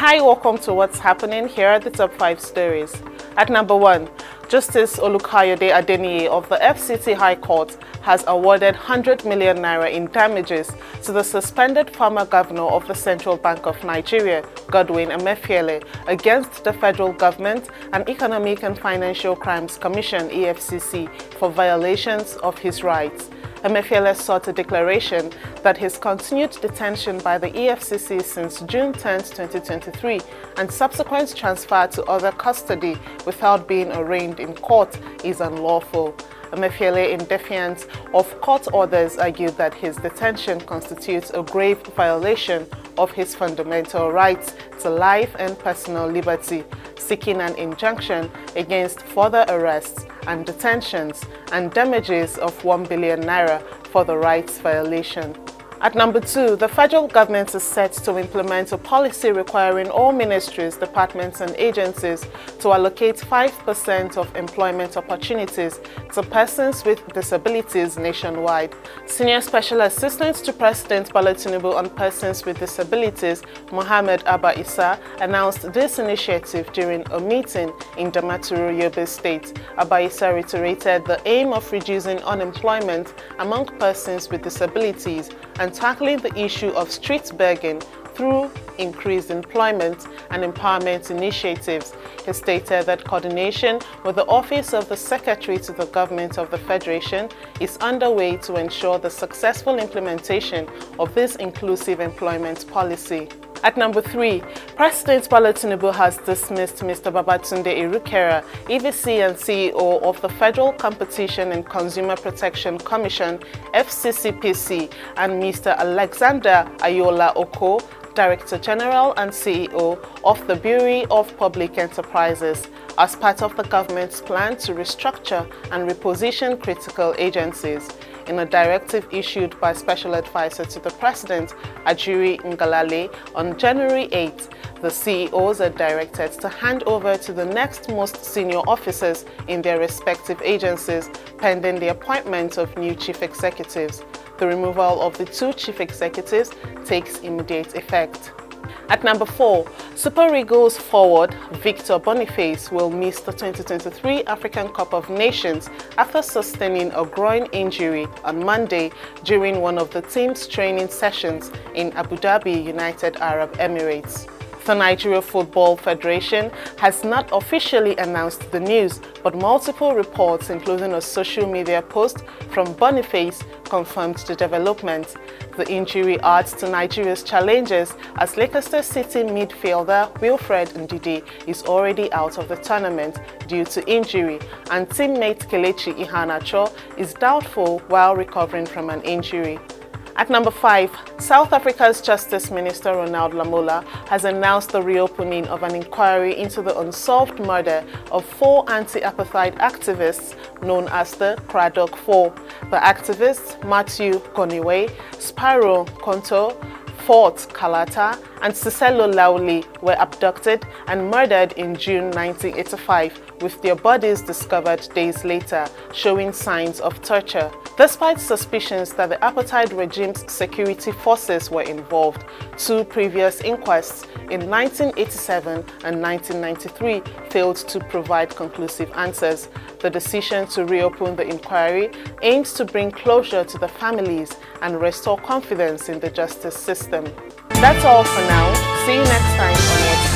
Hi, welcome to What's Happening. Here are the top 5 stories. At number 1, Justice Olukayode Adeniyi of the FCT High Court has awarded 100 million naira in damages to the suspended former governor of the Central Bank of Nigeria, Godwin Emefiele, against the federal government and Economic and Financial Crimes Commission (EFCC) for violations of his rights. Emefiele sought a declaration that his continued detention by the EFCC since June 10, 2023 and subsequent transfer to other custody without being arraigned in court is unlawful. Emefiele, in defiance of court orders, argued that his detention constitutes a grave violation of his fundamental rights to life and personal liberty, seeking an injunction against further arrests and detentions and damages of 1 billion naira for the rights violation. At number 2, the federal government is set to implement a policy requiring all ministries, departments and agencies to allocate 5% of employment opportunities to persons with disabilities nationwide. Senior Special Assistant to President Bola Tinubu on Persons with Disabilities, Mohammed Abba Issa, announced this initiative during a meeting in Damaturu, Yobe State. Abba Issa reiterated the aim of reducing unemployment among persons with disabilities and tackling the issue of street begging through increased employment and empowerment initiatives. He stated that coordination with the Office of the Secretary to the Government of the Federation is underway to ensure the successful implementation of this inclusive employment policy. At number 3, President Bola Tinubu has dismissed Mr. Tunde Irukera, EVC and CEO of the Federal Competition and Consumer Protection Commission, FCCPC, and Mr. Alexander Ayoola Okoh, Director General and CEO of the Bureau of Public Enterprises, as part of the government's plan to restructure and reposition critical agencies. In a directive issued by Special Advisor to the President, Ajuri Ngalale, on January 8, the CEOs are directed to hand over to the next most senior officers in their respective agencies, pending the appointment of new chief executives. The removal of the 2 chief executives takes immediate effect. At number 4, Super Eagles forward Victor Boniface will miss the 2023 African Cup of Nations after sustaining a groin injury on Monday during one of the team's training sessions in Abu Dhabi, United Arab Emirates. The Nigeria Football Federation has not officially announced the news, but multiple reports, including a social media post from Boniface, confirmed the development. The injury adds to Nigeria's challenges as Leicester City midfielder Wilfred Ndidi is already out of the tournament due to injury, and teammate Kelechi Iheanacho is doubtful while recovering from an injury. At number 5, South Africa's Justice Minister Ronald Lamola has announced the reopening of an inquiry into the unsolved murder of 4 anti-apartheid activists known as the Cradock 4. The activists Matthew Koniwe, Spyro Konto, Fort Kalata, and Siselo Lauli were abducted and murdered in June 1985, with their bodies discovered days later, showing signs of torture. Despite suspicions that the apartheid regime's security forces were involved, 2 previous inquests in 1987 and 1993 failed to provide conclusive answers. The decision to reopen the inquiry aims to bring closure to the families and restore confidence in the justice system. That's all for now. See you next time on What's